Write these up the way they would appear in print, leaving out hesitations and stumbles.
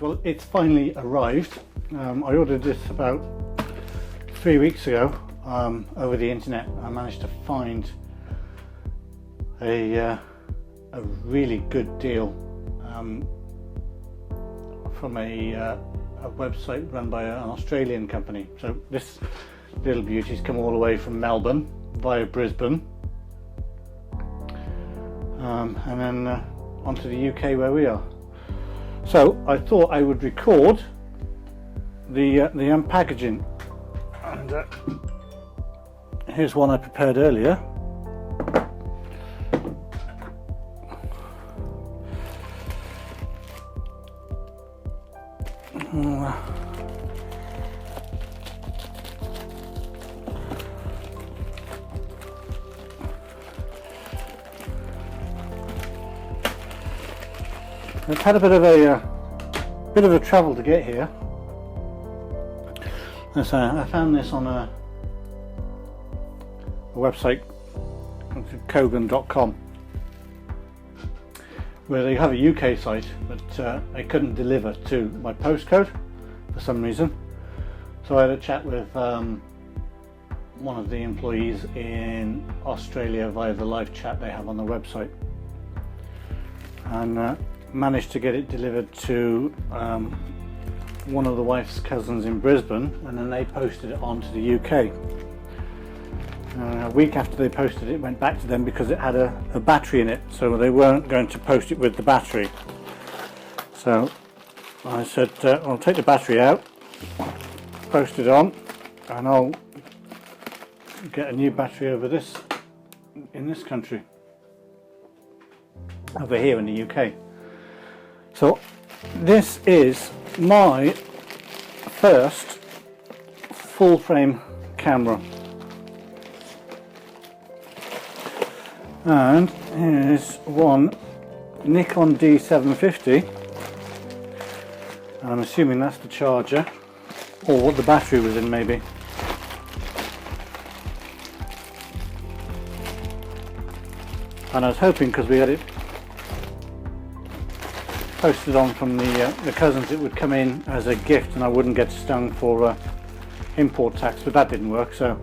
well, it's finally arrived. I ordered this about 3 weeks ago over the internet. I managed to find a really good deal from a website run by an Australian company. So this little beauty's come all the way from Melbourne via Brisbane, and then onto the UK where we are. So I thought I would record the unpackaging, and here's one I prepared earlier. I've had a bit of a travel to get here. And so I found this on a website, kogan.com, where they have a UK site, but they couldn't deliver to my postcode for some reason. So I had a chat with one of the employees in Australia via the live chat they have on the website, and managed to get it delivered to one of the wife's cousins in Brisbane, and then they posted it on to the UK. A week after they posted it, it went back to them because it had a battery in it, so they weren't going to post it with the battery. So I said, I'll take the battery out, post it on, and I'll get a new battery over this in this country, over here in the UK. So this is my first full frame camera, and here's one Nikon D750. I'm assuming that's the charger, or what the battery was in maybe. And I was hoping, because we had it posted on from the cousins, it would come in as a gift and I wouldn't get stung for import tax, but that didn't work. So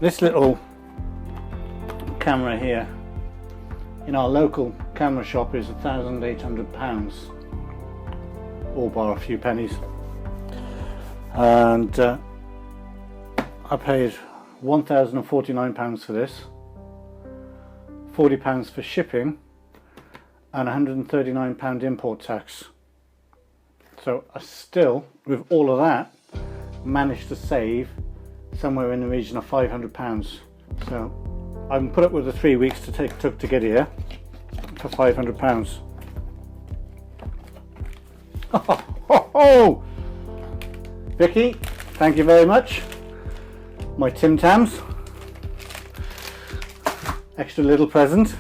this little camera here in our local camera shop is £1,800, all bar a few pennies, and I paid £1,049 for this, £40 for shipping, and £139 import tax. So I still, with all of that, managed to save somewhere in the region of £500. So I can put up with the 3 weeks took to get here for £500. Oh, Vicky, thank you very much. My Tim Tams, extra little present.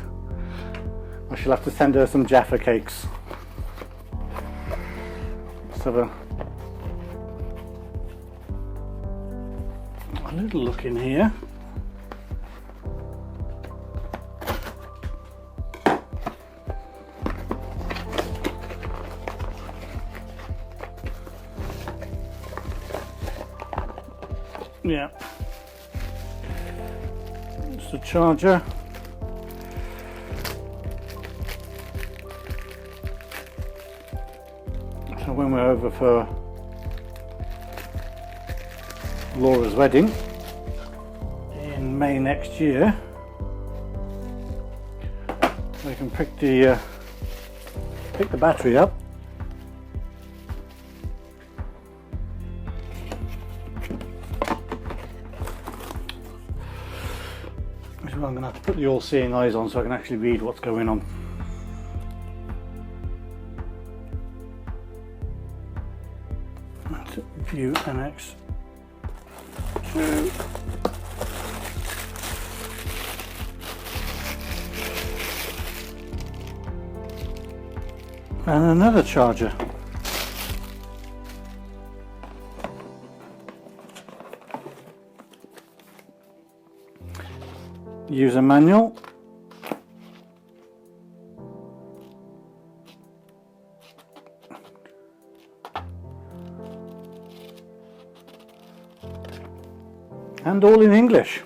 I shall have to send her some Jaffa cakes. Let's have a little look in here. Yeah, it's the charger. So when we're over for Laura's wedding in May next year, I can pick the battery up. I'm going to have to put the all-seeing eyes on so I can actually read what's going on. That's view NX 2. And another charger. User manual. and all in English.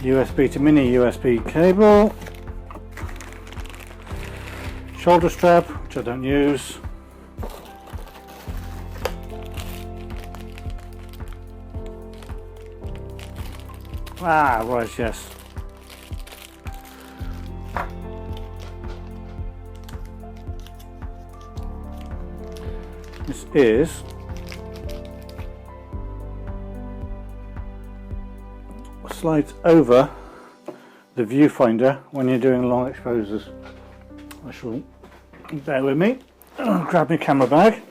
USB to mini USB cable, shoulder strap, which I don't use, right, yes, this is slides over the viewfinder when you're doing long exposures. I shall, bear with me, I'll grab my camera bag.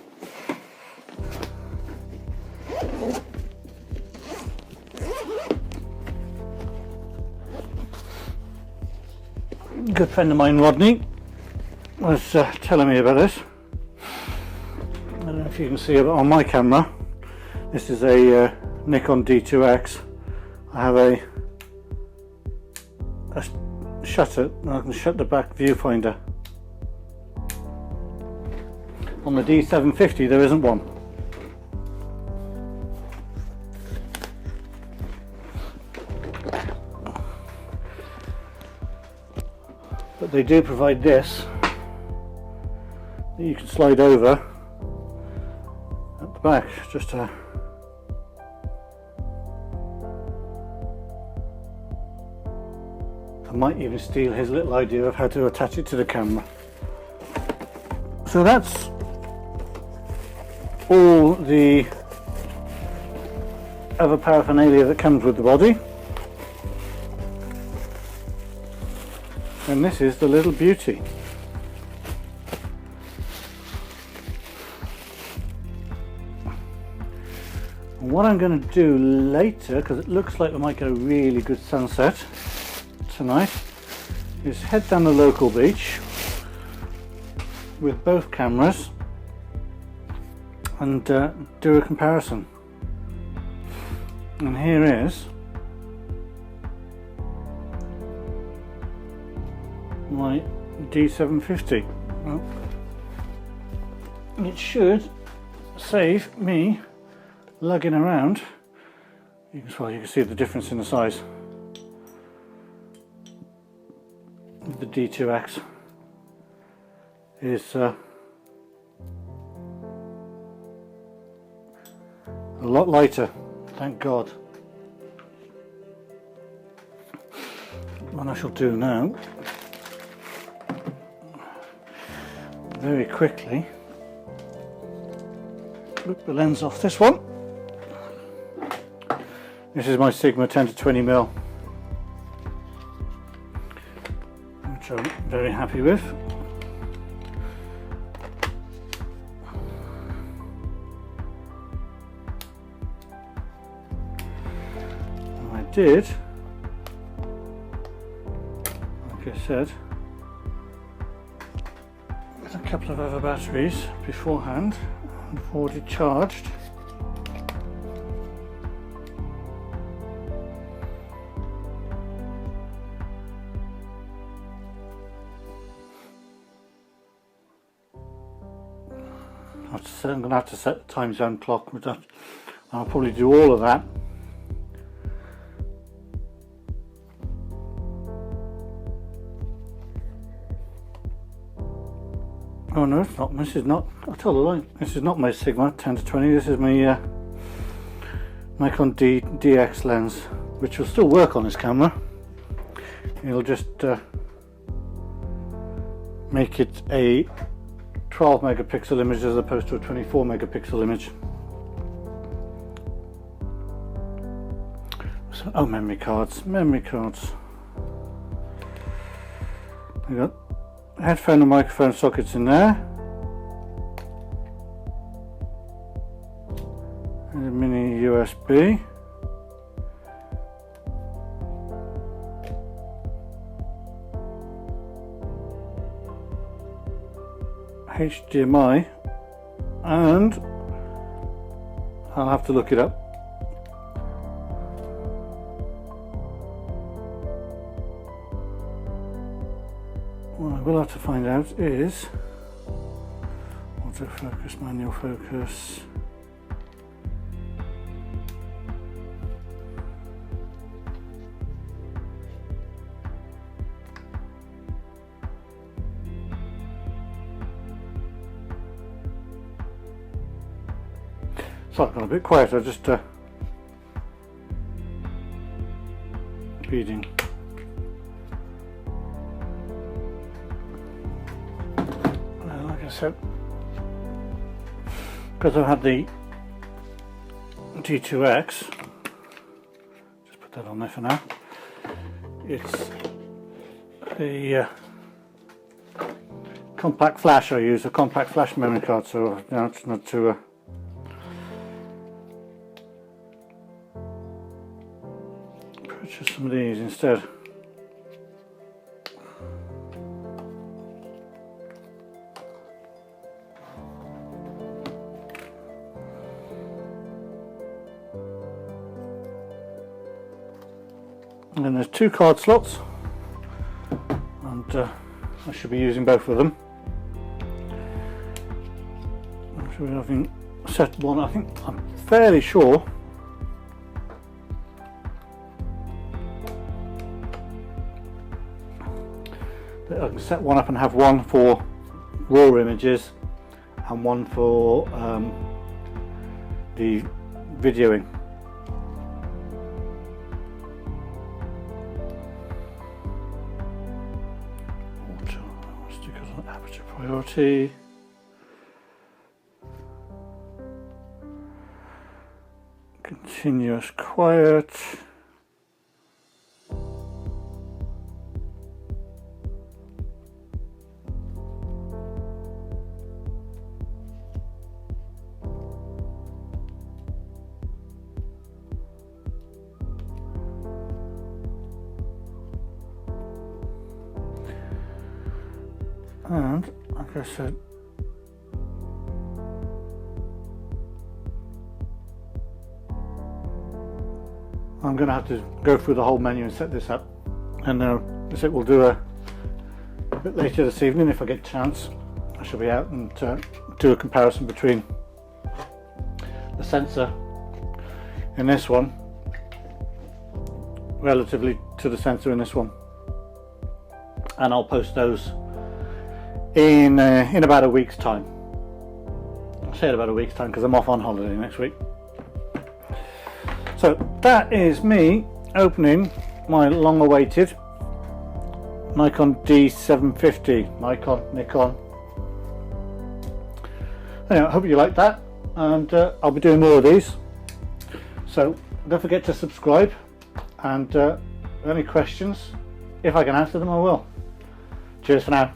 A good friend of mine, Rodney, was telling me about this. I don't know if you can see it on my camera. This is a Nikon D2X. I have a shutter, I can shut the back viewfinder. On the D750 there isn't one. But they do provide this that you can slide over at the back, just to I might even steal his little idea of how to attach it to the camera. So that's all the other paraphernalia that comes with the body. And this is the little beauty. And what I'm going to do later, because it looks like we might get a really good sunset tonight, is head down the local beach with both cameras and do a comparison. And here is my D750. Well, it should save me lugging around. You can see the difference in the size. The D2X is a lot lighter, thank God. What I shall do now, very quickly, rip the lens off this one. This is my Sigma 10 to 20mm. Which I'm very happy with. And I did, like I said, with a couple of other batteries beforehand and already charged. I'm going to have to set the time zone clock, but I'll probably do all of that. Oh no, it's not. This is not. I told a lie. This is not my Sigma 10 to 20. This is my Nikon DX lens, which will still work on this camera. It'll just make it a 12 megapixel image as opposed to a 24 megapixel image. So, oh, memory cards. We got headphone and microphone sockets in there. And a mini USB. HDMI and I'll have to look it up. What I will have to find out is autofocus, manual focus. So I've gone a bit quieter, just reading. Like I said, because I've had the D2X, just put that on there for now. It's the compact flash. I use a compact flash memory card, so now it's not too purchase some of these instead. And then there's 2 card slots, and I should be using both of them. I should be having set one. I think I'm fairly sure that I can set one up and have one for raw images and one for the videoing. Stickers on aperture priority. Continuous quiet. And like I said, I'm going to have to go through the whole menu and set this up, and that's it. We'll do a bit later this evening if I get a chance. I shall be out and do a comparison between the sensor in this one relatively to the sensor in this one, and I'll post those in about a week's time. I'll say it about a week's time because I'm off on holiday next week. So that is me opening my long-awaited Nikon D750. Nikon. Anyway, I hope you like that, and I'll be doing more of these. So don't forget to subscribe, and any questions, if I can answer them, I will. Cheers for now.